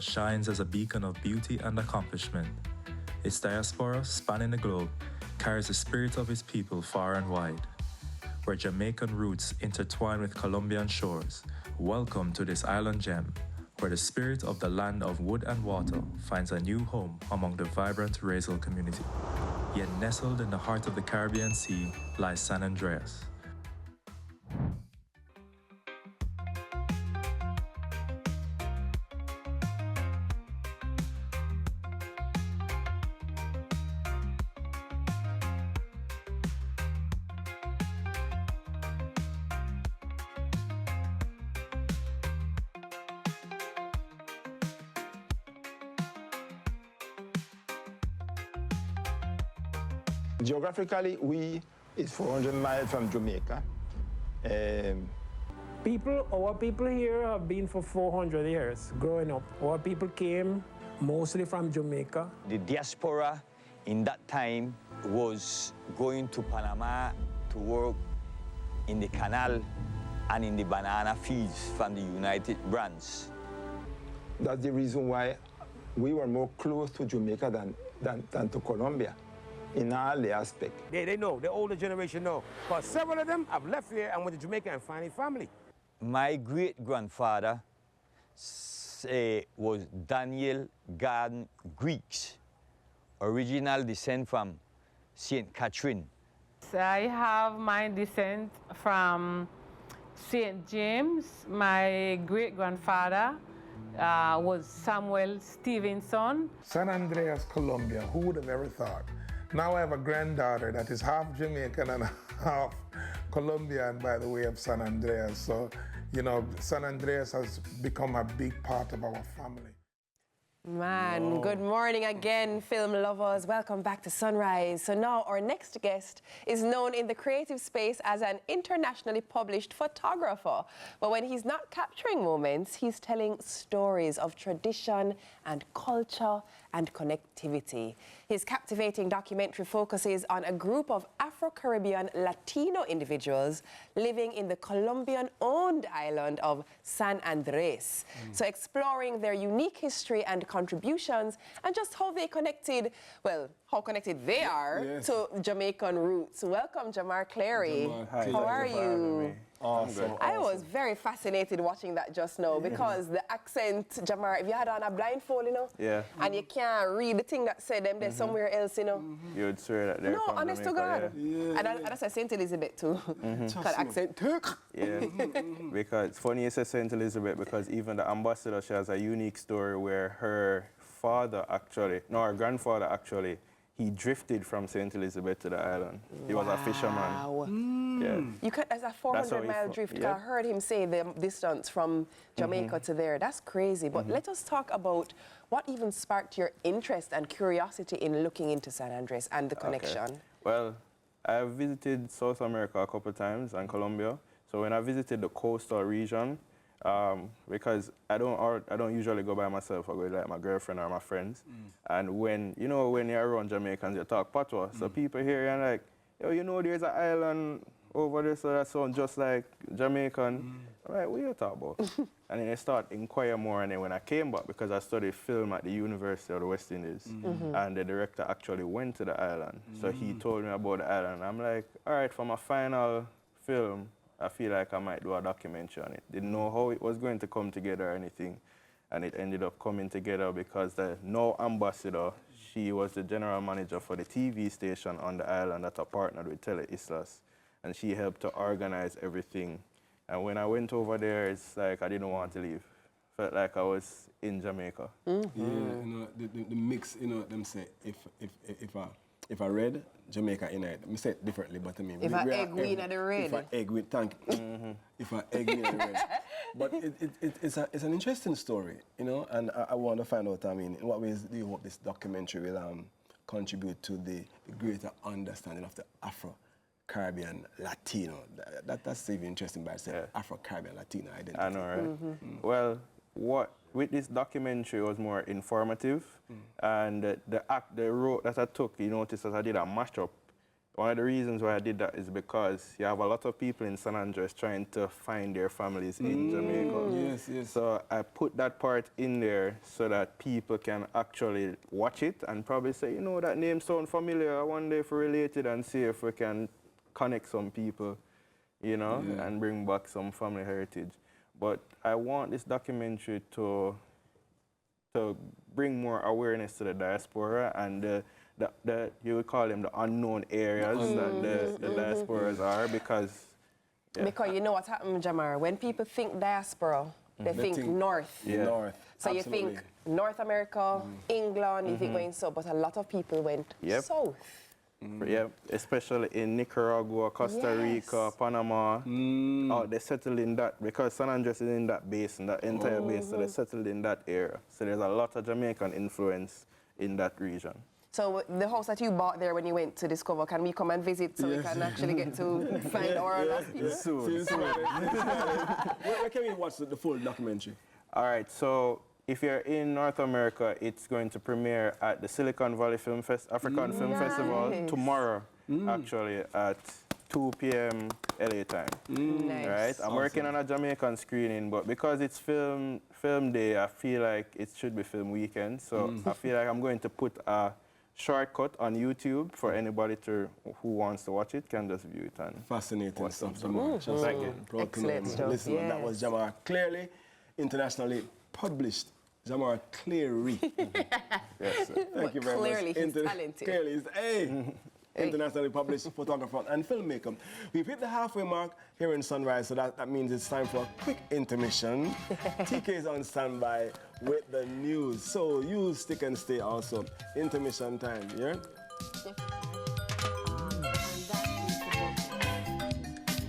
shines as a beacon of beauty and accomplishment. Its diaspora, spanning the globe, carries the spirit of its people far and wide. Where Jamaican roots intertwine with Colombian shores, welcome to this island gem, where the spirit of the land of wood and water finds a new home among the vibrant Raizal community. Yet nestled in the heart of the Caribbean Sea lies San Andreas. Geographically, we is 400 miles from Jamaica. Our people here have been for 400 years growing up. Our people came mostly from Jamaica. The diaspora in that time was going to Panama to work in the canal and in the banana fields from the United Brands. That's the reason why we were more close to Jamaica than to Colombia in all the aspects. They know, the older generation know. But several of them have left here and went to Jamaica and found a family. My great-grandfather was Daniel Garden Greeks, original descent from St. Catherine. I have my descent from St. James. My great-grandfather was Samuel Stevenson. San Andreas, Colombia, who would have ever thought? Now I have a granddaughter that is half Jamaican and half Colombian by the way of San Andreas. So, you know, San Andreas has become a big part of our family. Man, good morning again, film lovers. Welcome back to Sunrise. So now our next guest is known in the creative space as an internationally published photographer. But when he's not capturing moments, he's telling stories of tradition and culture and connectivity. His captivating documentary focuses on a group of Afro-Caribbean Latino individuals living in the Colombian-owned island of San Andres. So exploring their unique history and contributions and just how they connected, well, how connected they are to Jamaican roots. Welcome, Jamar Cleary. Hi. How are you? Awesome. I was very fascinated watching that just now because the accent, Jamar, if you had on a blindfold, you know, and you can't read the thing that said them, there's somewhere else, you know. You would swear that they're No, from honest to Jamaica, God. And that's a St. Elizabeth too. Called accent. Yeah, because it's funny you say St. Elizabeth because even the ambassador, she has a unique story where her father actually, no, her grandfather actually, he drifted from St. Elizabeth to the island. He was a fisherman. Yeah. You could, as a 400-mile drift, I heard him say the distance from Jamaica to there. That's crazy. But let us talk about what even sparked your interest and curiosity in looking into San Andres and the connection. Well, I visited South America a couple of times and Colombia. So when I visited the coastal region, because I don't usually go by myself. I go with like my girlfriend or my friends. And when when you're around Jamaicans, you talk patois. So people here and like, yo, you know, there's an island over there, so that sounds just like Jamaican. I'm like, what you talk about? And then I start inquire more. And then when I came back, because I studied film at the University of the West Indies, and the director actually went to the island. So he told me about the island. I'm like, all right, for my final film, I feel like I might do a documentary on it. Didn't know how it was going to come together or anything. And it ended up coming together because the now ambassador, she was the general manager for the TV station on the island that I partnered with Islas. And she helped to organize everything. And when I went over there, it's like I didn't want to leave. Felt like I was in Jamaica. Yeah, you know, the mix, you know, them say, if I read Jamaica in it, I say it differently, but I mean... If I egg win at the red. If I egg win, thank you. If I egg win at the red. But it's an interesting story, you know, and I want to find out, I mean, in what ways do you hope this documentary will contribute to the greater understanding of the Afro-Caribbean Latino? That's even interesting by itself, Afro-Caribbean Latino identity. I know, right? Well, with this documentary, it was more informative, and the road that I took, you notice that I did a mashup, One of the reasons why I did that is because you have a lot of people in San Andreas trying to find their families in Jamaica. Yes, yes. So I put that part in there so that people can actually watch it and probably say, you know, that name sounds familiar. I wonder if we're related and see if we can connect some people, you know, and bring back some family heritage. But I want this documentary to bring more awareness to the diaspora and you would call them the unknown areas that the diasporas are because... Yeah. Because you know what happened, Jamar? When people think diaspora, they think north. Yeah. North. So Absolutely. you think North America, England, you think going south, but a lot of people went south. Yeah, especially in Nicaragua, Costa Rica, Panama. Oh, they settled in that because San Andreas is in that basin, that entire basin, so they settled in that area. So there's a lot of Jamaican influence in that region. So the house that you bought there when you went to discover, can we come and visit so we can actually get to find our lost people? Soon. Where can we watch the full documentary? All right, so if you're in North America, it's going to premiere at the Silicon Valley African Film Festival tomorrow, actually, at 2 p.m. LA time. Right? I'm working on a Jamaican screening, but because it's film day, I feel like it should be film weekend. So I feel like I'm going to put a shortcut on YouTube for anybody who wants to watch it, can just view it. And fascinating stuff, Jamar. Thank you. Excellent stuff. Listen, that was Jamar Cleary, internationally published. Jamar Cleary. Yes, sir. Thank you very clearly much. He's talented. Clearly, he's internationally published photographer and filmmaker. We've hit the halfway mark here in Sunrise, so that means it's time for a quick intermission. TK is on standby with the news, so you stick and stay also. Intermission time, yeah?